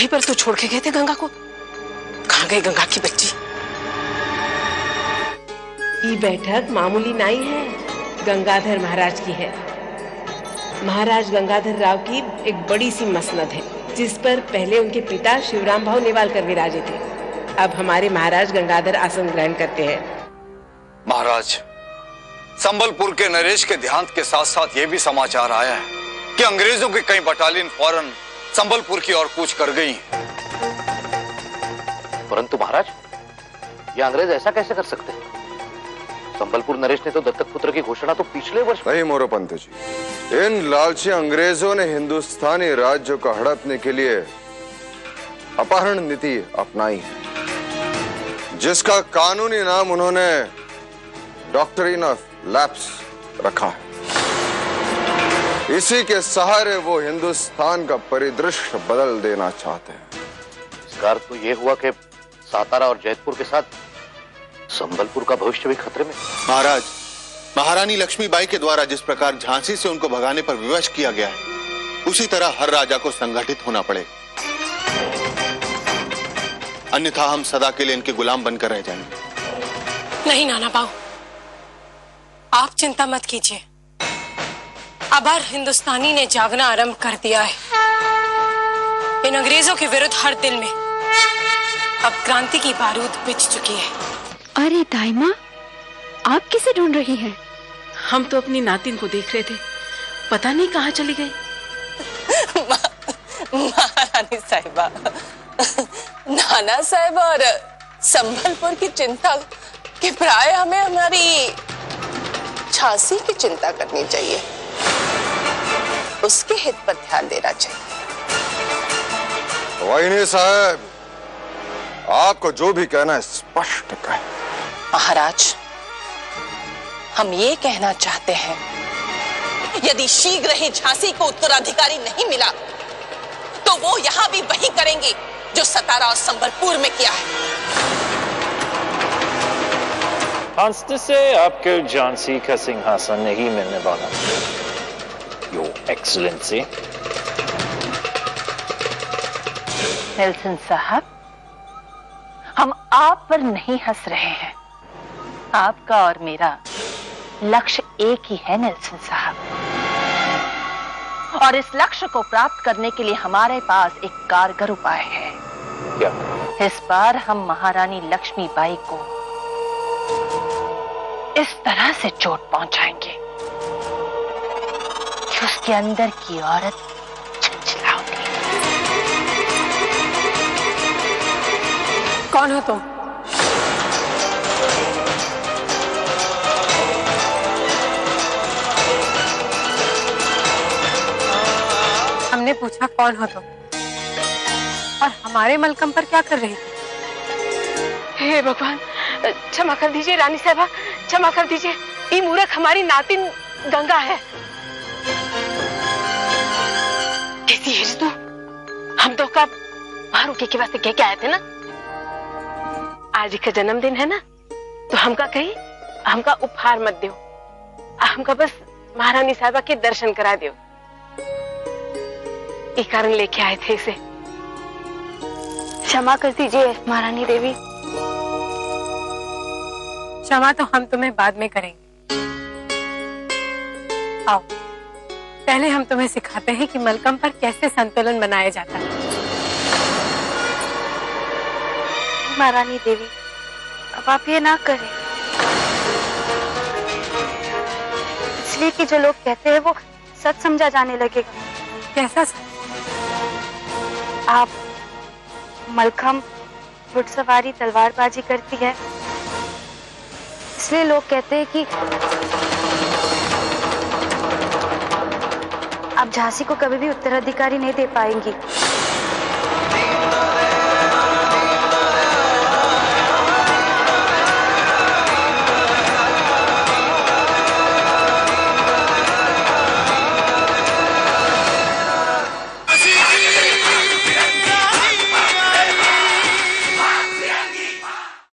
वहीं पर तो छोड़ के गए थे गंगा को। कहाँ गई गंगा की बच्ची? ये बैठक मामूली नहीं है, गंगाधर महाराज की है। महाराज गंगाधर राव की एक बड़ी सी मसनद है, जिस पर पहले उनके पिता शिवराम भाऊ नेवालकर विराजे थे। अब हमारे महाराज गंगाधर आसन ग्रहण करते हैं। महाराज, संबलपुर के नरेश के देहांत के साथ साथ ये भी समाचार आया है कि अंग्रेजों की कई बटालियन फौरन संबलपुर की ओर कूच कर गई। परंतु महाराज, ये अंग्रेज ऐसा कैसे कर सकते हैं? संबलपुर नरेश ने तो दत्तक पुत्र की घोषणा तो पिछले वर्ष। नहीं मोरोपंत जी, इन लालची अंग्रेजों ने हिंदुस्तानी राज्य को हड़पने के लिए अपहरण नीति अपनाई है, जिसका कानूनी नाम उन्होंने डॉक्ट्रिन ऑफ लैप्स रखा है। इसी के सहारे वो हिंदुस्तान का परिदृश्य बदल देना चाहते हैं। इसका अर्थ तो ये हुआ कि सातारा और जयपुर के साथ संबलपुर का भविष्य भी खतरे में। महाराज, महारानी लक्ष्मीबाई के द्वारा जिस प्रकार झांसी से उनको भगाने पर विवश किया गया है, उसी तरह हर राजा को संगठित होना पड़ेगा, अन्यथा हम सदा के लिए इनके गुलाम बनकर रह जाएंगे। नहीं नाना बाबू, आप चिंता मत कीजिए। अब हर हिंदुस्तानी ने जागना आरंभ कर दिया है। इन अंग्रेजों के विरुद्ध हर दिल में अब क्रांति की बारूद बिछ चुकी है। अरे दाइमा, आप किसे ढूंढ रही हैं? हम तो अपनी नातिन को देख रहे थे, पता नहीं कहाँ चली गई। महारानी साहिबा, नाना साहब और संबलपुर की चिंता के प्राय हमें हमारी झांसी की चिंता करनी चाहिए, उसके हित पर ध्यान देना चाहिए। वाहिनी साहब, आपको जो भी कहना है स्पष्ट कहें। महाराज, हम ये कहना चाहते हैं, यदि शीघ्र ही झांसी को उत्तराधिकारी नहीं मिला तो वो यहां भी वही करेंगे जो सतारा और संबलपुर में किया है। खांसते से आपके झांसी का सिंहासन नहीं मिलने वाला, योर एक्सीलेंसी। नेल्सन साहब, हम आप पर नहीं हंस रहे हैं। आपका और मेरा लक्ष्य एक ही है नेल्सन साहब, और इस लक्ष्य को प्राप्त करने के लिए हमारे पास एक कारगर उपाय है। क्या? इस बार हम महारानी लक्ष्मीबाई को इस तरह से चोट पहुंचाएंगे कि उसके अंदर की औरत झंझला उठेगी। कौन हो तुम? हमने पूछा कौन हो तुम, और हमारे मलकम पर क्या कर रही थी? हे भगवान, क्षमा कर दीजिए रानी साहबा, क्षमा कर दीजिए। ये मूर्ख हमारी नातिन गंगा है। कैसी है तू? हम तो कब बाहर के वास्ते कह के आए थे ना, आज का जन्मदिन है ना, तो हमका कही हमका उपहार मत दो, हमका बस महारानी साहबा के दर्शन करा दो, इस कारण लेके आए थे इसे। क्षमा कर दीजिए महारानी देवी। क्षमा तो हम तुम्हें बाद में करेंगे। आओ, पहले हम तुम्हें सिखाते हैं कि मलकम पर कैसे संतुलन बनाया जाता है। महारानी देवी, अब आप ये ना करें, इसलिए कि जो लोग कहते हैं वो सच समझा जाने लगेगा। कैसा सच? आप मलखम घुड़सवारी तलवारबाजी करती है, इसलिए लोग कहते हैं कि आप झांसी को कभी भी उत्तराधिकारी नहीं दे पाएंगी।